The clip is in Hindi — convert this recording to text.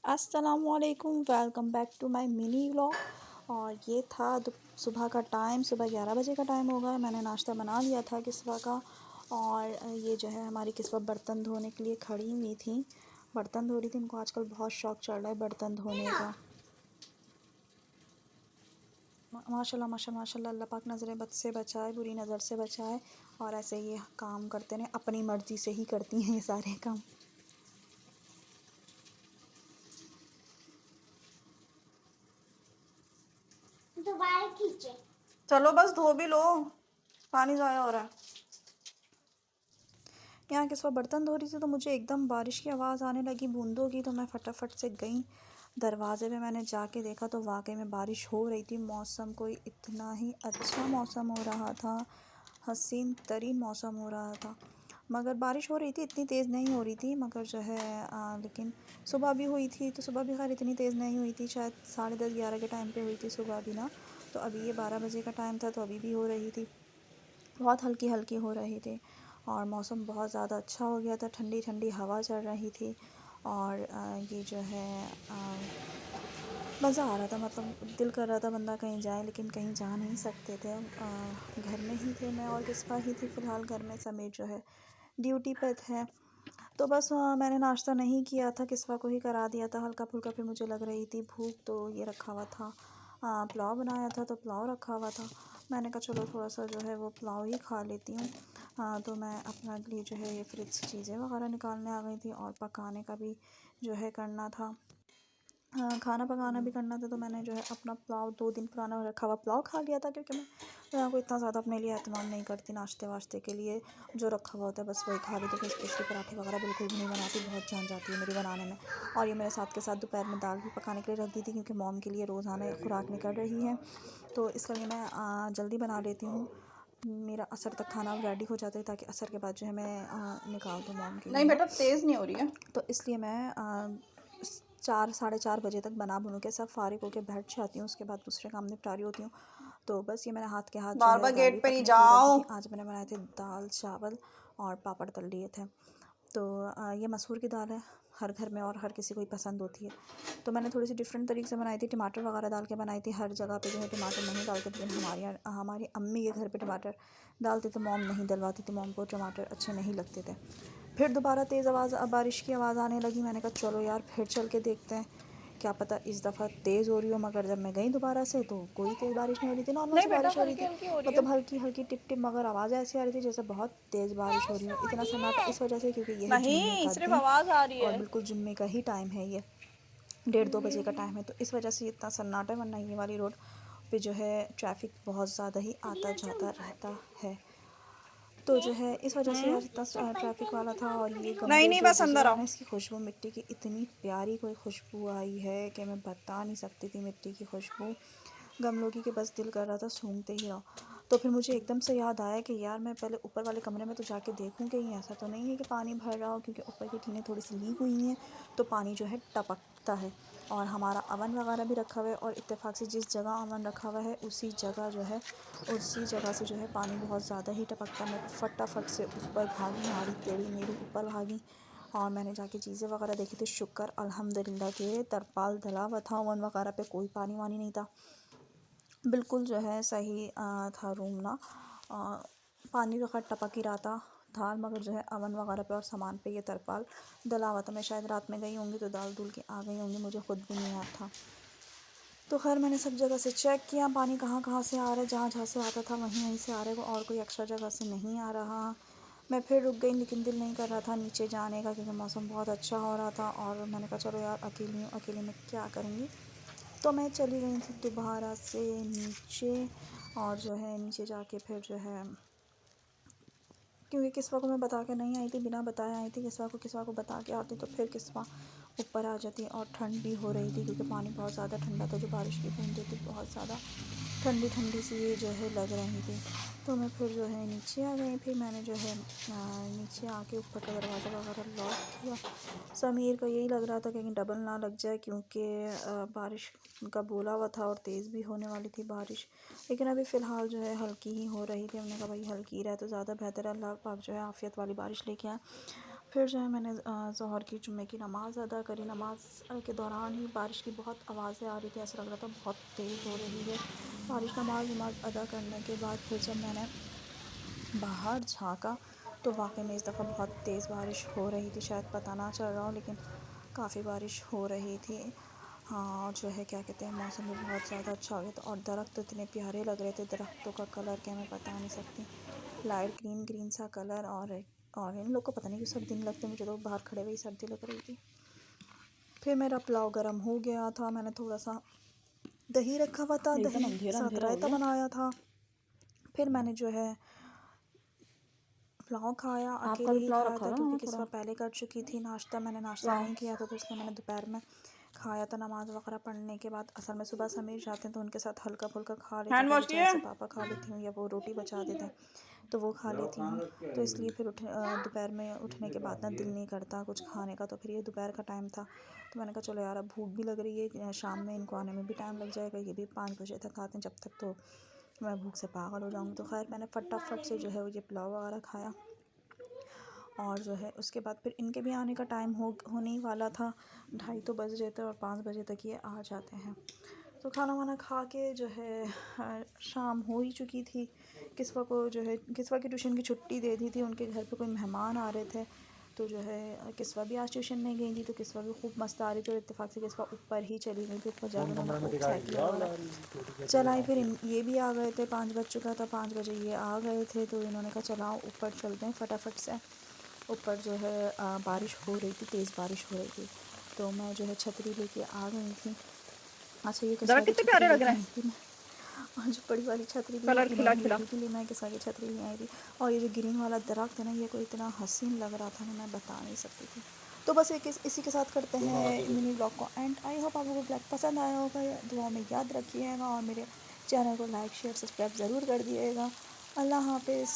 अस्सलामुअलैकुम, welcome back to my mini vlog. और ये था सुबह का टाइम, सुबह 11 बजे का टाइम होगा। मैंने नाश्ता बना लिया था किस्वा का। और ये जो है हमारी किस्वा बर्तन धोने के लिए खड़ी हुई थी, बर्तन धो रही थी। इनको आजकल बहुत शौक़ चढ़ रहा है बर्तन धोने का। माशाल्लाह माशाल्लाह माशाल्लाह, अल्लाह पाक नज़रें बद से बचाए, बुरी नज़र से बचाए। और ऐसे ये काम करते रहें, अपनी मर्ज़ी से ही करती हैं ये सारे काम। दोबारा खींचे। चलो बस धो भी लो, पानी ज़ाया हो रहा है। यहाँ किस्वा बर्तन धो रही थी तो मुझे एकदम बारिश की आवाज़ आने लगी, बूंदों की। तो मैं फटाफट से गई दरवाज़े पे, मैंने जाके देखा तो वाकई में बारिश हो रही थी। मौसम कोई इतना ही अच्छा मौसम हो रहा था, हसीन तरीन मौसम हो रहा था। मगर बारिश हो रही थी, इतनी तेज़ नहीं हो रही थी। मगर जो है लेकिन सुबह भी हुई थी, तो सुबह भी खैर इतनी तेज़ नहीं हुई थी, शायद 10:30-11 के टाइम पे हुई थी सुबह भी ना। तो अभी ये 12 बजे का टाइम था, तो अभी भी हो रही थी, बहुत हल्की हल्की हो रही थी। और मौसम बहुत ज़्यादा अच्छा हो गया था, ठंडी ठंडी हवा चल रही थी। और ये जो है मज़ा आ रहा था, मतलब दिल कर रहा था बंदा कहीं जाए, लेकिन कहीं जा नहीं सकते थे। घर में ही थे, मैं और किस्सा ही थी फ़िलहाल घर में। समेत जो है ड्यूटी पे थे। तो बस मैंने नाश्ता नहीं किया था, किस्सा को ही करा दिया था हल्का फुल्का। फिर मुझे लग रही थी भूख, तो ये रखा हुआ था, पुलाव बनाया था तो पुलाव रखा हुआ था। मैंने कहा चलो थोड़ा सा जो है वो पुलाव ही खा लेती हूँ। तो मैं अपना लिए जो है ये फ्रिज से चीज़ें वगैरह निकालने आ गई थी, और पकाने का भी जो है करना था, खाना पकाना भी करना था। तो मैंने जो है अपना पुलाव 2 दिन पुराना रखा हुआ पुलाव खा लिया था, क्योंकि मैं कोई इतना ज़्यादा अपने लिए एहतमाम नहीं करती नाश्ते वाश्ते के लिए। जो रखा हुआ होता है बस वही खा लेती हूँ। स्पेशली पराठे वगैरह बिल्कुल भी नहीं बनाती, बहुत जान जाती है मेरी बनाने में। और ये मेरे साथ के साथ दोपहर में दाल भी पकाने के लिए रख दी थी, क्योंकि मॉम के लिए रोज़ाना खुराक निकल रही है, तो इसके लिए मैं जल्दी बना लेती हूँ। मेरा असर तक खाना रेडी हो जाता है, ताकि असर के बाद जो है मैं निकाल दूँ मॉम के लिए। नहीं बेटा, तेज़ नहीं हो रही है। तो इसलिए मैं 4 साढ़े 4 बजे तक बना बुनू के सब फारिग होकर बैठ जाती हूँ। उसके बाद दूसरे काम निपटा रही होती हूँ। तो बस ये मैंने हाथ के हाथ जो बार है बार दाल भी गेट पे नहीं पकने के लिए रख दी जाओ। थी। आज मैंने बनाए थे दाल चावल और पापड़ तल लिए थे। तो ये मसूर की दाल है, हर घर में और हर किसी को ही पसंद होती है। तो मैंने थोड़ी सी डिफरेंट तरीके से बनाई थी, टमाटर वगैरह डाल के बनाई थी। हर जगह पे जो है टमाटर नहीं डालते, लेकिन हमारी अम्मी के घर पे टमाटर डालते थे, मॉम नहीं डलवाती थी, मॉम को टमाटर अच्छे नहीं लगते थे। फिर दोबारा तेज़ बारिश की आवाज़ आने लगी। मैंने कहा चलो यार फिर चल के देखते हैं, क्या पता इस दफ़ा तेज़ हो रही हो। मगर जब मैं गई दोबारा से तो कोई तेज़ बारिश नहीं हो रही थी, नॉर्मल नहीं सी बेटा, बारिश हो रही हल्की थी, हल्की हो रही है। मतलब हल्की हल्की टिप टिप। मगर आवाज़ ऐसी आ रही थी जैसे बहुत तेज़ बारिश हो रही हो। इतना सन्नाटा इस वजह से क्योंकि यह है जुम्मे नहीं, का सिर्फ दिन, आवाज़ आ रही और है। बिल्कुल जुम्मे का ही टाइम है ये, 1:30-2 बजे का टाइम है। तो इस वजह से इतना सन्नाटा है, वरना ये वाली रोड पे जो है ट्रैफिक बहुत ज़्यादा ही आता जाता रहता है। तो जो है इस वजह से आज इतना ट्रैफिक वाला था। और ये नहीं गमले नहीं, जो बस अंदर गुजरा आओ। ना, इसकी खुशबू, मिट्टी की इतनी प्यारी कोई खुशबू आई है कि मैं बता नहीं सकती थी। मिट्टी की खुशबू गमलों की, कि बस दिल कर रहा था सूंघते ही रहो। तो फिर मुझे एकदम से याद आया कि यार मैं पहले ऊपर वाले कमरे में तो जाके देखूं, कहीं ऐसा तो नहीं है कि पानी भर रहा हो, क्योंकि ऊपर की टीनें थोड़ी सी लीक हुई हैं, तो पानी जो है टपकता है। और हमारा अवन वगैरह भी रखा हुआ है, और इत्तेफाक से जिस जगह अवन रखा हुआ है उसी जगह जो है, उसी जगह से जो है पानी बहुत ज़्यादा ही टपकता। मैं फटाफट से ऊपर भागी, नारी टेढ़ी मेढ़ी ऊपर भागी, और मैंने जाके चीज़ें वगैरह देखी थी। शुक्र अल्हम्दुलिल्लाह के तरपाल डला हुआ था, ओवन वगैरह पे कोई पानी वानी नहीं था, बिल्कुल जो है सही था रूम ना। पानी तो खैर टपक ही रहा था, मगर जो है अवन वगैरह पे और सामान पे ये तरपाल डला हुआ था। मैं शायद रात में गई होंगी तो दाल धुल के आ गई होंगी, मुझे ख़ुद भी नहीं याद था। तो खैर मैंने सब जगह से चेक किया, पानी कहाँ कहाँ से आ रहा है, जहाँ जहाँ से आता था वहीं वहीं से आ रहा है, और कोई एक्स्ट्रा जगह से नहीं आ रहा। मैं फिर रुक गई, लेकिन दिल नहीं कर रहा था नीचे जाने का, क्योंकि मौसम बहुत अच्छा हो रहा था। और मैंने कहा चलो यार अकेली हूँ, अकेले में क्या करूँगी। तो मैं चली गई थी दोबारा से नीचे। और जो है नीचे जाके फिर जो है, क्योंकि किस्वा को मैं बता के नहीं आई थी, बिना बताए आई थी। किस्वा को बता के आती तो फिर किस्वा ऊपर आ जाती। और ठंड भी हो रही थी, क्योंकि पानी बहुत ज़्यादा ठंडा था, जो बारिश की बूंदें थी बहुत ज़्यादा ठंडी ठंडी सी ये जो है लग रही थी। तो मैं फिर जो है नीचे आ गई। फिर मैंने जो है नीचे आके ऊपर का दरवाज़ा वगैरह लॉक किया। समीर का यही लग रहा था कहीं डबल ना लग जाए, क्योंकि बारिश का बोला हुआ था और तेज़ भी होने वाली थी बारिश। लेकिन अभी फ़िलहाल जो है हल्की ही हो रही थी। हमने कहा भाई हल्की रहे तो ज़्यादा बेहतर है, अल्लाह पाक जो है आफ़ियत वाली बारिश लेके आए। फिर जो है मैंने ज़ोहर की जुम्मे की नमाज़ अदा करी। नमाज़ के दौरान ही बारिश की बहुत आवाज़ें आ रही थी, ऐसा लग रहा था बहुत तेज़ हो रही है बारिश। नमाज़ अदा करने के बाद फिर जब मैंने बाहर झाँका तो वाकई में इस दफ़ा बहुत तेज़ बारिश हो रही थी। शायद पता ना चल रहा हो, लेकिन काफ़ी बारिश हो रही थी। हाँ, और जो है क्या कहते हैं, मौसम भी बहुत ज़्यादा अच्छा हो गया था और दरख्त तो इतने प्यारे लग रहे थे। दरख्तों का कलर क्या मैं बता नहीं सकती, लाइट ग्रीन ग्रीन सा कलर। और इन लोग को पता नहीं क्यों सर्दी नहीं लगती, मुझे तो बाहर खड़े हुए ही सर्दी लग रही थी। फिर मेरा पुलाव गर्म हो गया था, मैंने थोड़ा सा दही रखा हुआ था, एकदम दही के अंधेरा साथ अंधेरा हो रायता गया। बनाया था। फिर मैंने जो है पुलाव खाया, आपका अकेले भी ही पुलाव खाया रखा था था ना क्योंकि मैं किस्सा थोड़ा पहले कर चुकी थी नाश्ता। मैंने नाश्ता पुलाव। नहीं किया था, तो इसलिए मैंने दोपहर में खाया था। नमाज़ वगैरह पढ़ने के बाद असल में सुबह समीर जाते हैं तो उनके साथ हल्का फुल्का खा लेते हैं। हैंड कभी वॉश चाहे किए? से पापा खा लेती हूँ या वो रोटी बचा देते हैं तो वो खा लेती हूँ। तो इसलिए फिर दोपहर में उठने के बाद ना दिल नहीं करता कुछ खाने का। तो फिर ये दोपहर का टाइम था, तो मैंने कहा चलो यार, अब भूख भी लग रही है, शाम में इनको आने में भी टाइम लग जाएगा, ये भी 5 बजे तक आते हैं, जब तक तो मैं भूख से पागल हो जाऊँगी। तो खैर मैंने फटाफट से जो है वो ये पुलाव वगैरह खाया। और जो है उसके बाद फिर इनके भी आने का टाइम होने ही वाला था। 2:30 तो बज रहे थे और 5 बजे तक ये आ जाते हैं। तो खाना वाना खा के जो है शाम हो ही चुकी थी। किस्वा को जो है, किस्वा की ट्यूशन की छुट्टी दे दी थी, उनके घर पे कोई मेहमान आ रहे थे। तो जो है किस्वा भी आज ट्यूशन नहीं गई थी, तो किस्वा भी खूब मस्त आ रही थी और इत्तेफाक से किस्वा ऊपर ही चली गई थी। ऊपर जाकर उन्होंने खूब साइकिल वगैरह चलाई। फिर ये भी आ गए थे, 5 बज चुका था, 5 बजे ये आ गए थे। तो इन्होंने कहा चलाओ ऊपर चलते हैं फटाफट से। ऊपर जो है बारिश हो रही थी, तेज़ बारिश हो रही थी, तो मैं जो है छतरी लेके आ गई थी। अच्छा, ये जरा किस्वा की कितने छतरी प्यारे लग लेके रहे आई हैं, थी मैं। और जो बड़ी वाली छतरी भी कलर खिला इन्होंने ली खिला। हुई थी, मैं किस्वा की छतरी ले आई थी। और ये जो ग्रीन वाला दरख्त है ना, ये कोई इतना हसीन लग रहा था ना, मैं बता नहीं सकती थी। तो बस एक इसी के साथ करते हैं मिनी ब्लॉग को एंड। आई होप आपको ब्लॉग पसंद आया होगा, दुआ में याद रखिएगा और मेरे चैनल को लाइक शेयर सब्सक्राइब ज़रूर कर दिएगा। अल्लाह हाफिज़।